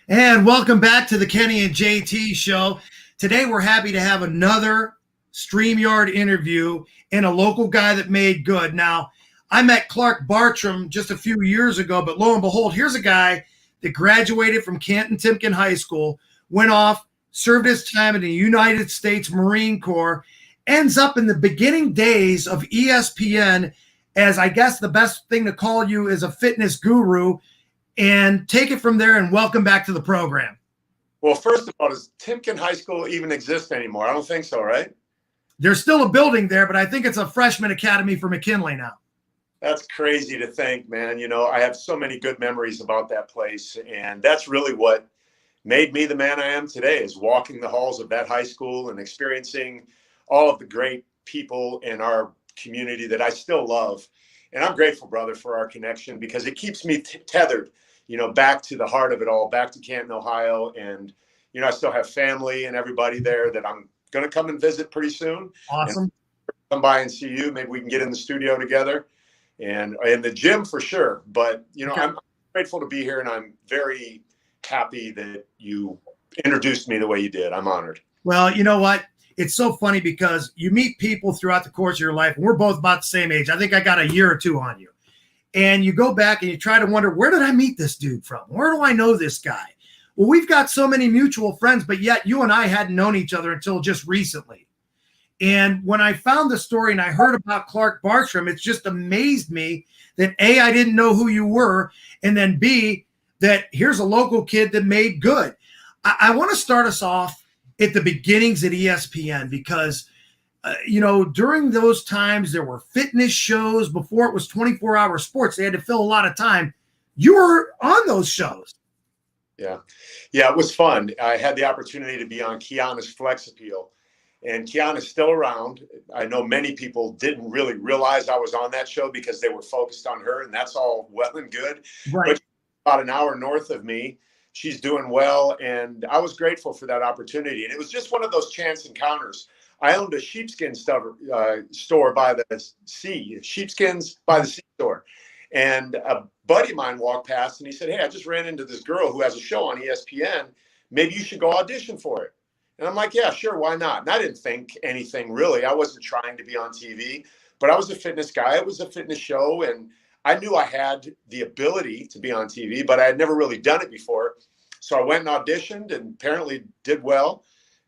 And welcome back to the Kenny and JT show. Today we're happy to have another StreamYard interview and a local guy that made good. Now, I met Clark Bartram just a few years ago, but lo and behold, here's a guy that graduated from Canton High School, went off, served his time in the United States Marine Corps, ends up in the beginning days of ESPN as, I guess the best thing to call you is a fitness guru, and take it from there, and welcome back to the program. Well, first of all, does Timken High School even exist anymore? I don't think so, right? There's still a building there, but I think it's a freshman academy for McKinley now. That's crazy to think, man. You know, I have so many good memories about that place, and that's really what made me the man I am today, is walking the halls of that high school and experiencing all of the great people in our community that I still love. And I'm grateful, brother, for our connection, because it keeps me tethered, back to the heart of it all, back to Canton, Ohio. And, I still have family and everybody there that I'm going to come and visit pretty soon. Awesome. And come by and see you. Maybe we can get in the studio together and in the gym for sure. But, Okay. I'm grateful to be here, and I'm very happy that you introduced me the way you did. I'm honored. Well, you know what? It's so funny because you meet people throughout the course of your life, and we're both about the same age. I think I got a year or two on you. And you go back and you try to wonder, where did I meet this dude from? Where do I know this guy? Well, we've got so many mutual friends, but yet you and I hadn't known each other until just recently. And when I found the story and I heard about Clark Bartram, it just amazed me that A, I didn't know who you were, and then B, that here's a local kid that made good. I want to start us off at the beginnings at ESPN, because during those times there were fitness shows. Before it was 24-hour sports, they had to fill a lot of time. You were on those shows. Yeah, it was fun. I had the opportunity to be on Kiana's Flex Appeal, and Kiana's still around. I know many people didn't really realize I was on that show because they were focused on her, and that's all well and good. Right. But about an hour north of me, she's doing well, and I was grateful for that opportunity. And it was just one of those chance encounters. I owned a sheepskin store by the sea, sheepskins by the sea store. And a buddy of mine walked past and he said, "Hey, I just ran into this girl who has a show on ESPN. Maybe you should go audition for it." And I'm like, "Yeah, sure, why not?" And I didn't think anything really. I wasn't trying to be on TV, but I was a fitness guy. It was a fitness show, and I knew I had the ability to be on TV, but I had never really done it before. So I went and auditioned and apparently did well.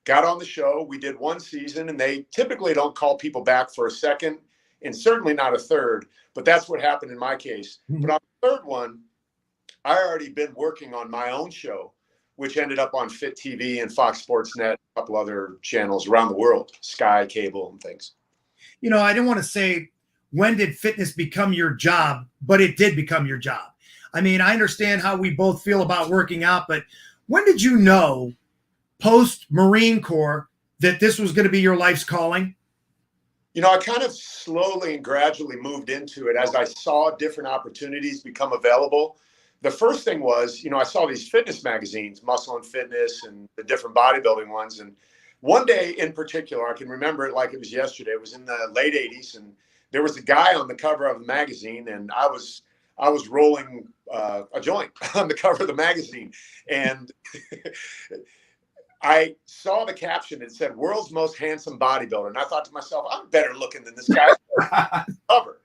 Got on the show. We did one season, and they typically don't call people back for a second, and certainly not a third, but that's what happened in my case. Mm-hmm. But on the third one, I already been working on my own show, which ended up on Fit TV and Fox Sports Net, a couple other channels around the world, Sky Cable and things. I didn't want to say, when did fitness become your job, but it did become your job. I mean, I understand how we both feel about working out, but when did you know, post Marine Corps, that this was going to be your life's calling? I kind of slowly and gradually moved into it as I saw different opportunities become available. The first thing was, I saw these fitness magazines, Muscle and Fitness and the different bodybuilding ones. And one day in particular, I can remember it like it was yesterday. It was in the late 80s, and there was a guy on the cover of the magazine, and I was rolling a joint on the cover of the magazine. And I saw the caption. It said, "World's Most Handsome Bodybuilder." And I thought to myself, I'm better looking than this guy cover.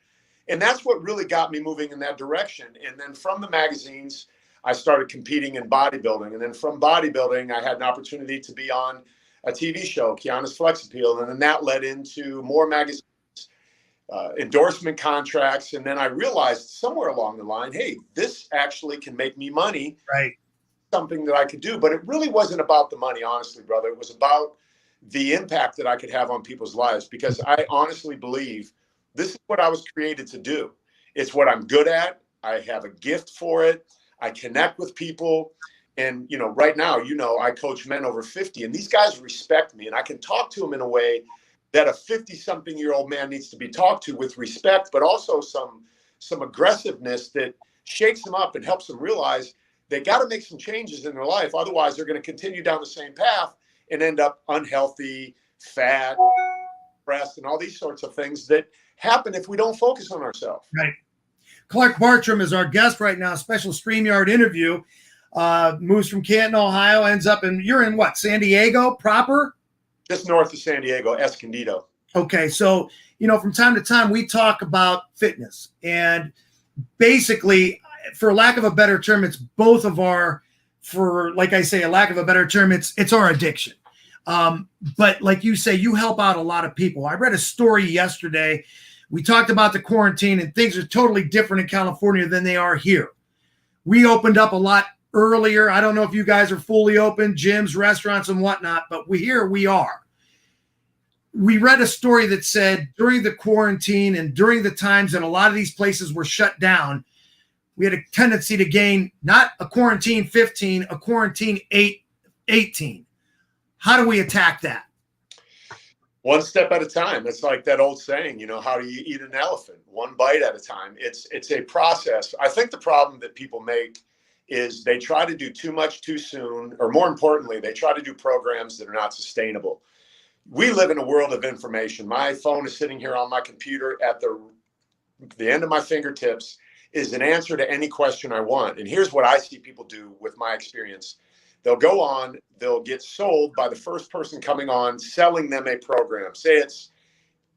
And that's what really got me moving in that direction. And then from the magazines, I started competing in bodybuilding. And then from bodybuilding, I had an opportunity to be on a TV show, Kiana's Flex Appeal. And then that led into more magazines, endorsement contracts. And then I realized somewhere along the line, hey, this actually can make me money. Right. Something that I could do. But it really wasn't about the money, honestly, brother. It was about the impact that I could have on people's lives, because I honestly believe this is what I was created to do. It's what I'm good at. I have a gift for it. I connect with people. And, right now, I coach men over 50, and these guys respect me, and I can talk to them in a way that a 50-something-year-old man needs to be talked to, with respect, but also some aggressiveness that shakes them up and helps them realize they got to make some changes in their life. Otherwise, they're going to continue down the same path and end up unhealthy, fat, depressed, and all these sorts of things that happen if we don't focus on ourselves. Right. Clark Bartram is our guest right now, special StreamYard interview. moves from Canton, Ohio, ends up you're in what, San Diego proper? Just north of San Diego, Escondido. Okay, so, from time to time, we talk about fitness. And basically, for lack of a better term, it's both of like I say, a lack of a better term, it's our addiction. But like you say, you help out a lot of people. I read a story yesterday. We talked about the quarantine, and things are totally different in California than they are here. We opened up a lot earlier. I don't know if you guys are fully open, gyms, restaurants, and whatnot, but we are. We read a story that said during the quarantine and during the times that a lot of these places were shut down, we had a tendency to gain not a quarantine 15, a quarantine 18. How do we attack that? One step at a time. It's like that old saying, how do you eat an elephant? One bite at a time. It's a process. I think the problem that people make is they try to do too much too soon, or more importantly, they try to do programs that are not sustainable. We live in a world of information. My phone is sitting here on my computer at the end of my fingertips is an answer to any question I want. And here's what I see people do with my experience. They'll go on, they'll get sold by the first person coming on, selling them a program. Say it's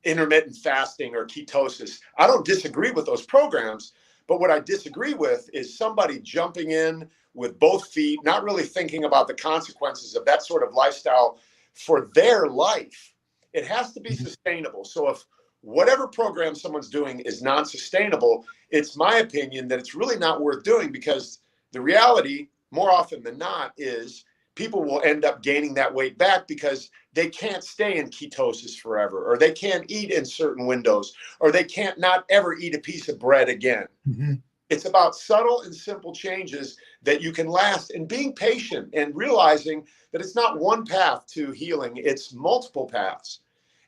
intermittent fasting or ketosis. I don't disagree with those programs, but what I disagree with is somebody jumping in with both feet, not really thinking about the consequences of that sort of lifestyle for their life. It has to be sustainable. So if whatever program someone's doing is non-sustainable, it's my opinion that it's really not worth doing, because the reality, more often than not, is people will end up gaining that weight back because they can't stay in ketosis forever, or they can't eat in certain windows, or they can't not ever eat a piece of bread again. Mm-hmm. It's about subtle and simple changes that you can last, and being patient and realizing that it's not one path to healing, it's multiple paths.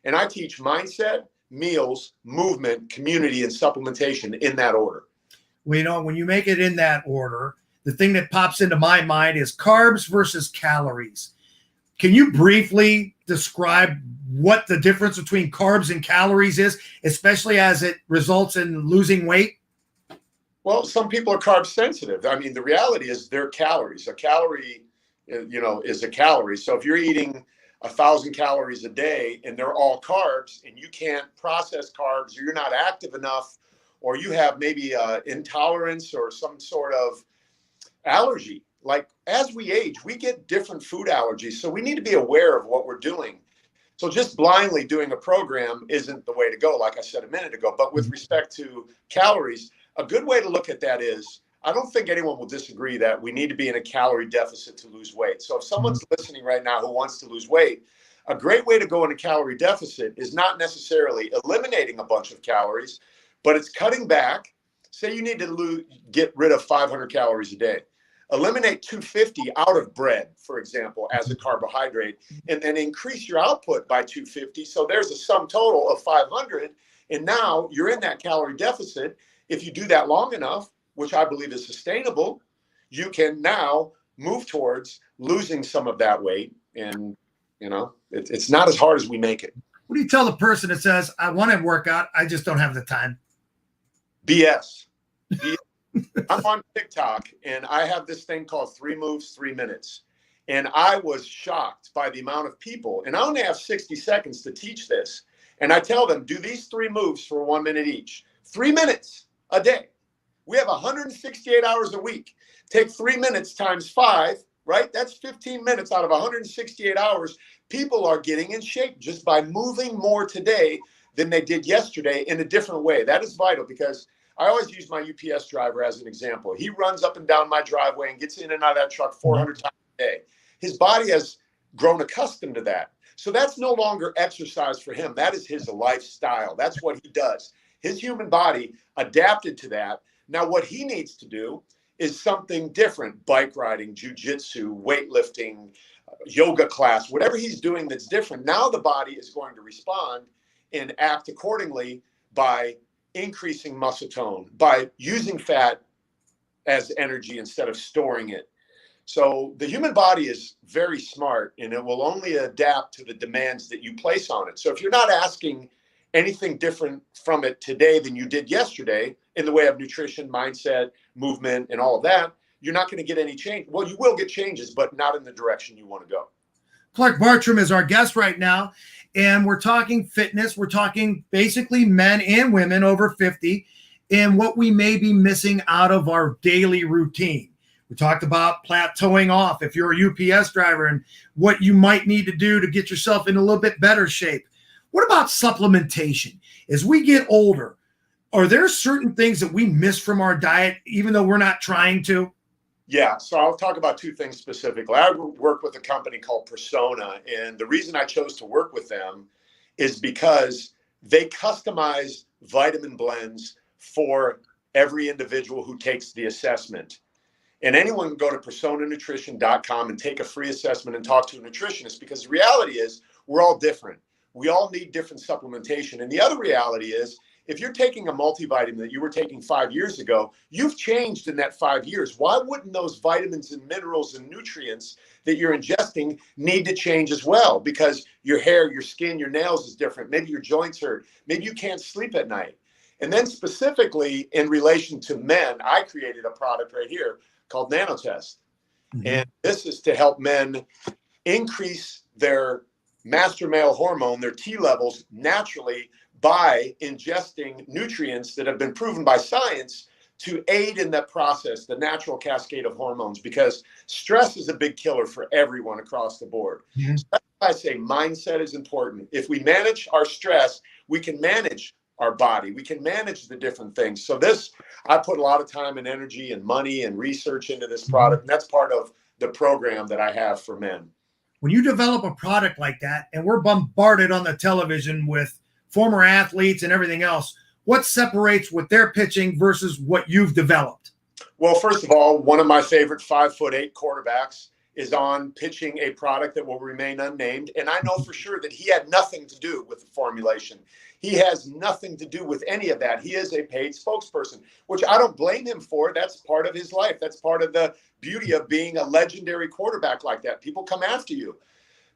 And I teach mindset, meals, movement, community, and supplementation in that order. Well, when you make it in that order, the thing that pops into my mind is carbs versus calories. Can you briefly describe what the difference between carbs and calories is, especially as it results in losing weight? Well, some people are carb sensitive. I mean, the reality is they're calories. A calorie, is a calorie. So if you're eating 1,000 calories a day and they're all carbs, and you can't process carbs, or you're not active enough, or you have maybe intolerance or some sort of allergy. Like, as we age, we get different food allergies. So we need to be aware of what we're doing. So just blindly doing a program isn't the way to go, like I said a minute ago. But with respect to calories, a good way to look at that is, I don't think anyone will disagree that we need to be in a calorie deficit to lose weight. So if someone's listening right now who wants to lose weight, a great way to go in a calorie deficit is not necessarily eliminating a bunch of calories, but it's cutting back. Say you need to get rid of 500 calories a day. Eliminate 250 out of bread, for example, as a carbohydrate, and then increase your output by 250. So there's a sum total of 500. And now you're in that calorie deficit. If you do that long enough, which I believe is sustainable, you can now move towards losing some of that weight. And, it's not as hard as we make it. What do you tell the person that says, I want to work out, I just don't have the time? BS. I'm on TikTok, and I have this thing called 3 Moves, 3 Minutes. And I was shocked by the amount of people. And I only have 60 seconds to teach this. And I tell them, do these 3 moves for 1 minute each. 3 minutes a day. We have 168 hours a week. Take 3 minutes times 5, right? That's 15 minutes out of 168 hours. People are getting in shape just by moving more today than they did yesterday in a different way. That is vital, because I always use my UPS driver as an example. He runs up and down my driveway and gets in and out of that truck 400 times a day. His body has grown accustomed to that. So that's no longer exercise for him. That is his lifestyle. That's what he does. His human body adapted to that. Now, what he needs to do is something different: bike riding, jujitsu, weightlifting, yoga class, whatever he's doing that's different. Now the body is going to respond and act accordingly by increasing muscle tone, by using fat as energy instead of storing it. So the human body is very smart, and it will only adapt to the demands that you place on it. So if you're not asking anything different from it today than you did yesterday in the way of nutrition, mindset, movement, and all of that, you're not going to get any change. Well, you will get changes, but not in the direction you want to go. Clark Bartram is our guest right now, and we're talking fitness. We're talking basically men and women over 50 and what we may be missing out of our daily routine. We talked about plateauing off if you're a UPS driver and what you might need to do to get yourself in a little bit better shape. What about supplementation? As we get older, are there certain things that we miss from our diet, even though we're not trying to? Yeah, so I'll talk about two things specifically. I work with a company called Persona, and the reason I chose to work with them is because they customize vitamin blends for every individual who takes the assessment. And anyone can go to personanutrition.com and take a free assessment and talk to a nutritionist, because the reality is we're all different. We all need different supplementation. And the other reality is, if you're taking a multivitamin that you were taking 5 years ago, you've changed in that 5 years. Why wouldn't those vitamins and minerals and nutrients that you're ingesting need to change as well? Because your hair, your skin, your nails is different. Maybe your joints hurt. Maybe you can't sleep at night. And then specifically in relation to men, I created a product right here called Nanotest. Mm-hmm. And this is to help men increase their master male hormone, their T levels, naturally by ingesting nutrients that have been proven by science to aid in that process, the natural cascade of hormones, because stress is a big killer for everyone across the board. Mm-hmm. So that's why I say mindset is important. If we manage our stress, we can manage our body. We can manage the different things. So this, I put a lot of time and energy and money and research into this product. And that's part of the program that I have for men. When you develop a product like that, and we're bombarded on the television with former athletes and everything else, what separates what they're pitching versus what you've developed? Well, first of all, one of my favorite 5'8" quarterbacks is on pitching a product that will remain unnamed. And I know for sure that he had nothing to do with the formulation. He has nothing to do with any of that. He is a paid spokesperson, which I don't blame him for. That's part of his life. That's part of the beauty of being a legendary quarterback like that. People come after you.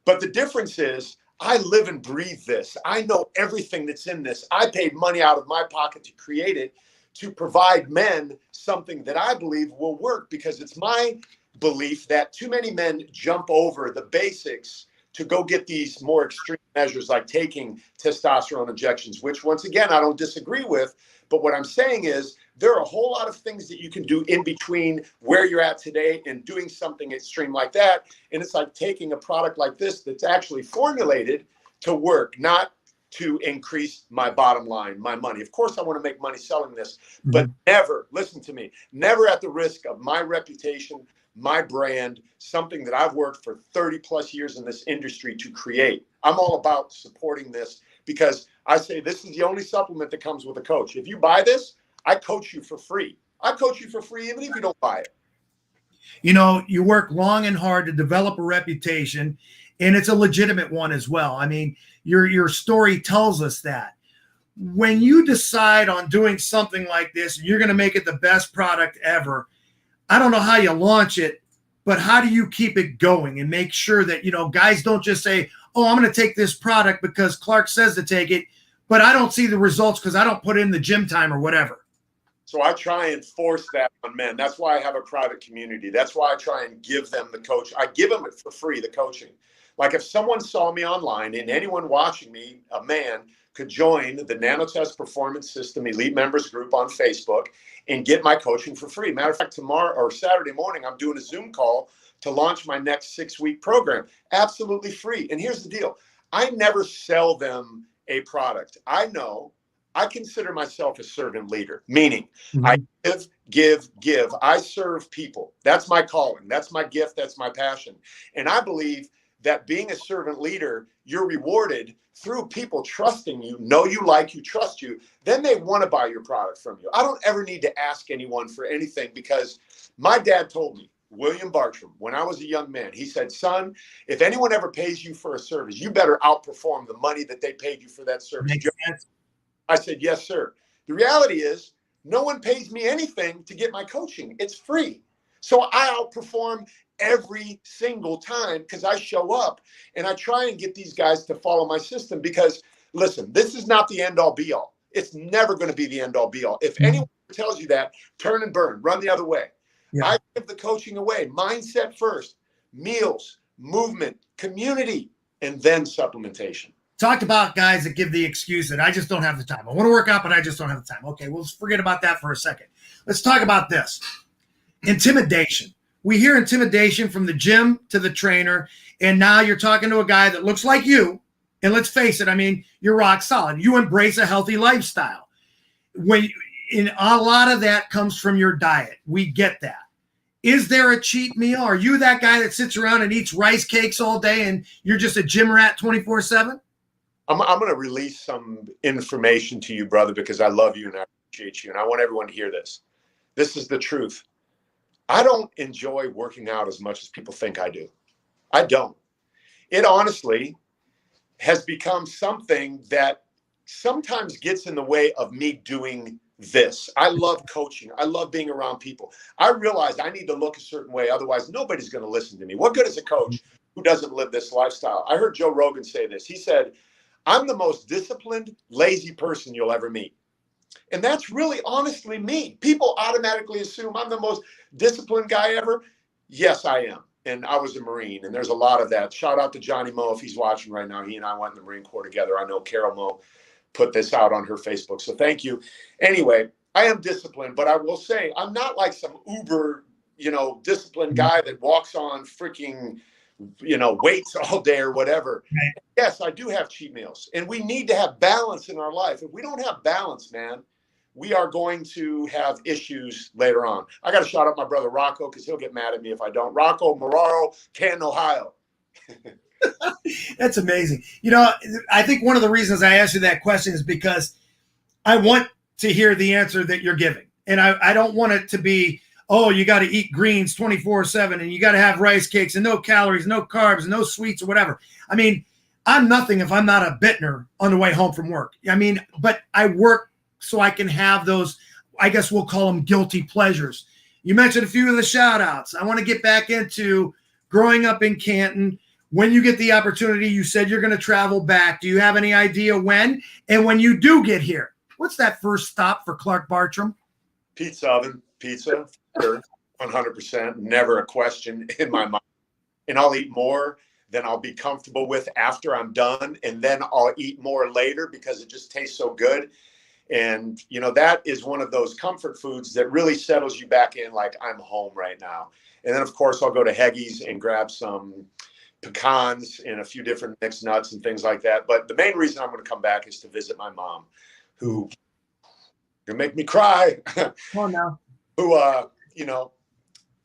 But the difference is, I live and breathe this. I know everything that's in this. I paid money out of my pocket to create it, to provide men something that I believe will work, because it's my belief that too many men jump over the basics to go get these more extreme measures like taking testosterone injections, which once again, I don't disagree with. But what I'm saying is there are a whole lot of things that you can do in between where you're at today and doing something extreme like that. And it's like taking a product like this that's actually formulated to work, not to increase my bottom line, my money. Of course, I want to make money selling this, but never, listen to me, never at the risk of my reputation, my brand, something that I've worked for 30 plus years in this industry to create. I'm all about supporting this, because I say this is the only supplement that comes with a coach. If you buy this, I coach you for free. I coach you for free even if you don't buy it. You know, you work long and hard to develop a reputation, and it's a legitimate one as well. I mean, your story tells us that. When you decide on doing something like this, you're going to make it the best product ever. I don't know how you launch it, but how do you keep it going and make sure that, you know, guys don't just say, oh, I'm going to take this product because Clark says to take it, but I don't see the results because I don't put in the gym time or whatever. So I try and force that on men. That's why I have a private community. That's why I try and give them the coach. I give them it for free, the coaching. Like if someone saw me online, and anyone watching me, a man, could join the Nanotest Performance System Elite Members Group on Facebook and get my coaching for free. Matter of fact, tomorrow or Saturday morning, I'm doing a Zoom call to launch my next 6-week program. Absolutely free. And here's the deal. I never sell them a product. I consider myself a servant leader, meaning I give. I serve people. That's my calling. That's my gift. That's my passion. And I believe that being a servant leader, you're rewarded through people trusting you, know you, like you, trust you. Then they want to buy your product from you. I don't ever need to ask anyone for anything, because my dad told me, William Bartram, when I was a young man, he said, son, if anyone ever pays you for a service, you better outperform the money that they paid you for that service. I said, yes, sir. The reality is no one pays me anything to get my coaching. It's free. So I outperform every single time because I show up and I try and get these guys to follow my system, because listen, this is not the end all be all. It's never going to be the end all be all. If anyone tells you that, turn and burn, run the other way. Yeah. I give the coaching away. Mindset first, meals, movement, community, and then supplementation. Talked about guys that give the excuse that I just don't have the time. I want to work out, but I just don't have the time. Okay, well, let's forget about that for a second. Let's talk about this. Intimidation. We hear intimidation from the gym to the trainer, and now you're talking to a guy that looks like you, and let's face it, I mean, you're rock solid. You embrace a healthy lifestyle. A lot of that comes from your diet. We get that. Is there a cheat meal? Are you that guy that sits around and eats rice cakes all day and you're just a gym rat 24/7? I'm going to release some information to you, brother, because I love you and I appreciate you. And I want everyone to hear this. This is the truth. I don't enjoy working out as much as people think I do. I don't. It honestly has become something that sometimes gets in the way of me doing this. I love coaching. I love being around people. I realized I need to look a certain way. Otherwise, nobody's going to listen to me. What good is a coach who doesn't live this lifestyle? I heard Joe Rogan say this. He said, I'm the most disciplined, lazy person you'll ever meet. And that's really honestly me. People automatically assume I'm the most disciplined guy ever. Yes, I am. And I was a Marine, and there's a lot of that. Shout out to Johnny Moe if he's watching right now. He and I went in the Marine Corps together. I know Carol Moe put this out on her Facebook. So thank you. Anyway, I am disciplined, but I will say I'm not like some uber, disciplined guy that walks on freaking, weights all day or whatever. Right. Yes, I do have cheat meals, and we need to have balance in our life. If we don't have balance, man, we are going to have issues later on. I got to shout out my brother Rocco because he'll get mad at me if I don't. Rocco Moraro, Canton, Ohio. That's amazing. I think one of the reasons I asked you that question is because I want to hear the answer that you're giving. And I don't want it to be, oh, you got to eat greens 24/7 and you got to have rice cakes and no calories, no carbs, no sweets or whatever. I mean, I'm nothing if I'm not a Bittner on the way home from work. I mean, but I work so I can have those, I guess we'll call them guilty pleasures. You mentioned a few of the shout outs. I want to get back into growing up in Canton. When you get the opportunity, you said you're going to travel back. Do you have any idea when? And when you do get here, what's that first stop for Clark Bartram? Pizza oven, pizza, sure, 100%. Never a question in my mind. And I'll eat more than I'll be comfortable with after I'm done. And then I'll eat more later because it just tastes so good. And, that is one of those comfort foods that really settles you back in like I'm home right now. And then, of course, I'll go to Heggie's and grab some pecans and a few different mixed nuts and things like that. But the main reason I'm going to come back is to visit my mom, who you make me cry. Oh, no. Who,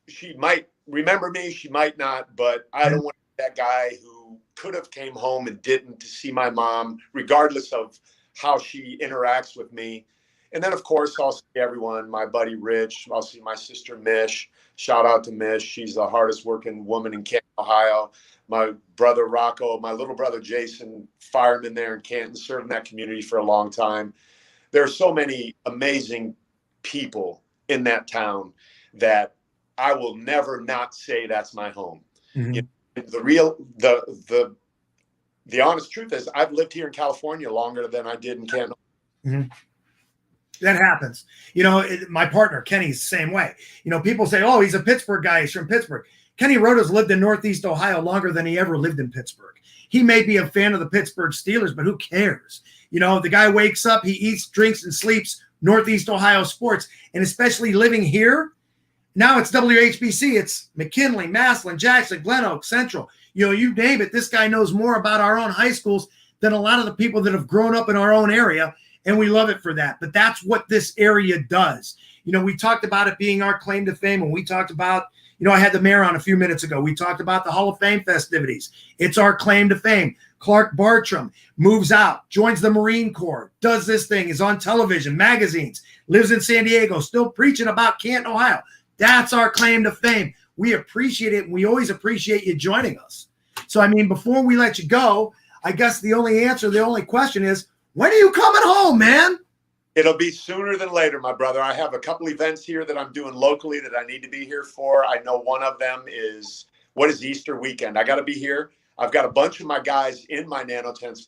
she might remember me, she might not, but I don't want to be that guy who could have came home and didn't to see my mom, regardless of how she interacts with me. And then, of course, I'll see everyone, my buddy Rich. I'll see my sister Mish. Shout out to Mish. She's the hardest working woman in Canton, Ohio. My brother Rocco, my little brother Jason, fireman there in Canton, served in that community for a long time. There are so many amazing people in that town that I will never not say that's my home. Mm-hmm. The honest truth is I've lived here in California longer than I did in Canton. Mm-hmm. That happens. My partner, Kenny's the same way. People say, oh, he's a Pittsburgh guy. He's from Pittsburgh. Kenny Rota's lived in Northeast Ohio longer than he ever lived in Pittsburgh. He may be a fan of the Pittsburgh Steelers, but who cares? The guy wakes up, he eats, drinks, and sleeps Northeast Ohio sports. And especially living here, now it's WHBC. It's McKinley, Massillon, Jackson, Glen Oak, Central. You name it. This guy knows more about our own high schools than a lot of the people that have grown up in our own area. And we love it for that. But that's what this area does. We talked about it being our claim to fame. And we talked about, I had the mayor on a few minutes ago. We talked about the Hall of Fame festivities. It's our claim to fame. Clark Bartram moves out, joins the Marine Corps, does this thing, is on television, magazines, lives in San Diego, still preaching about Canton, Ohio. That's our claim to fame. We appreciate it. And we always appreciate you joining us. So, before we let you go, I guess the only question is, when are you coming home, man? It'll be sooner than later, my brother. I have a couple events here that I'm doing locally that I need to be here for. I know one of them is, what is Easter weekend? I got to be here. I've got a bunch of my guys in my nanotest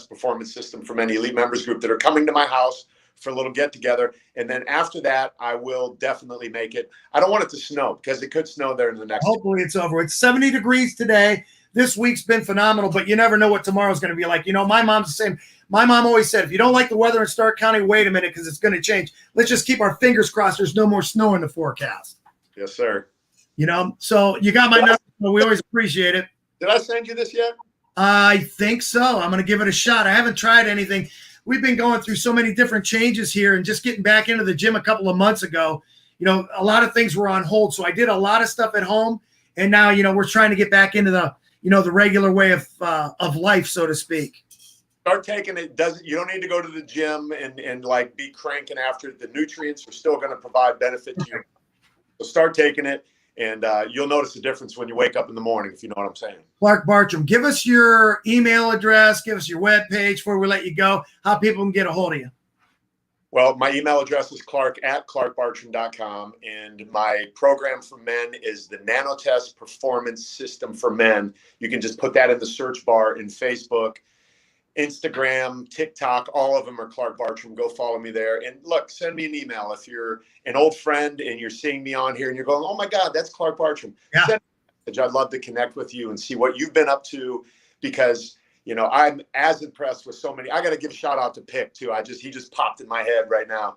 performance system from any elite members group that are coming to my house for a little get together. And then after that, I will definitely make it. I don't want it to snow because it could snow there in the next. Hopefully it's over. It's 70 degrees today. This week's been phenomenal, but you never know what tomorrow's going to be like. You know, my mom's the same. My mom always said, if you don't like the weather in Stark County, wait a minute, because it's going to change. Let's just keep our fingers crossed there's no more snow in the forecast. Yes, sir. You know, so you got my number. We always appreciate it. Did I send you this yet? I think so. I'm going to give it a shot. I haven't tried anything. We've been going through so many different changes here and just getting back into the gym a couple of months ago. You know, a lot of things were on hold. So I did a lot of stuff at home. And now, you know, we're trying to get back into the, you know, the regular way of life, so to speak. Start taking it. You don't need to go to the gym and like be cranking after it. The nutrients are still going to provide benefit to you. So start taking it, and you'll notice the difference when you wake up in the morning, if you know what I'm saying. Clark Bartram, give us your email address, give us your webpage before we let you go, how people can get a hold of you. Well, my email address is clark@clarkbartram.com, and my program for men is the Nanotest Performance System for Men. You can just put that in the search bar in Facebook, Instagram, TikTok. All of them are Clark Bartram. Go follow me there. And look, send me an email. If you're an old friend and you're seeing me on here and you're going, oh my God, that's Clark Bartram. Yeah. Send me a message. I'd love to connect with you and see what you've been up to, because you know, I'm as impressed with so many. I got to give a shout out to Pick too. He just popped in my head right now.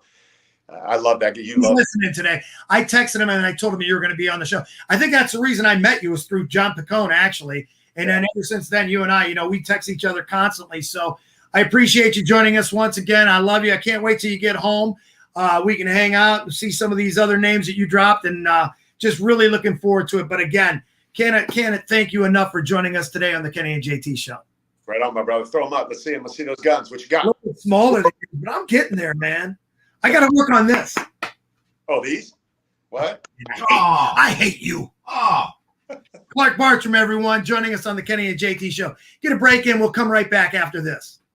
I love that. You love listening today. I texted him and I told him you were going to be on the show. I think that's the reason I met you was through John Picone, actually. And then ever since then, you and I, you know, we text each other constantly. So I appreciate you joining us once again. I love you. I can't wait till you get home. We can hang out and see some of these other names that you dropped, and just really looking forward to it. But again, can't thank you enough for joining us today on the Kenny and JT show. Right on, my brother. Throw them up. Let's see them. Let's see those guns. What you got? A little bit smaller than you, but I'm getting there, man. I got to work on this. Oh, these? What? I hate you. Oh. Clark Bartram, everyone, joining us on the Kenny and JT show. Get a break in. We'll come right back after this.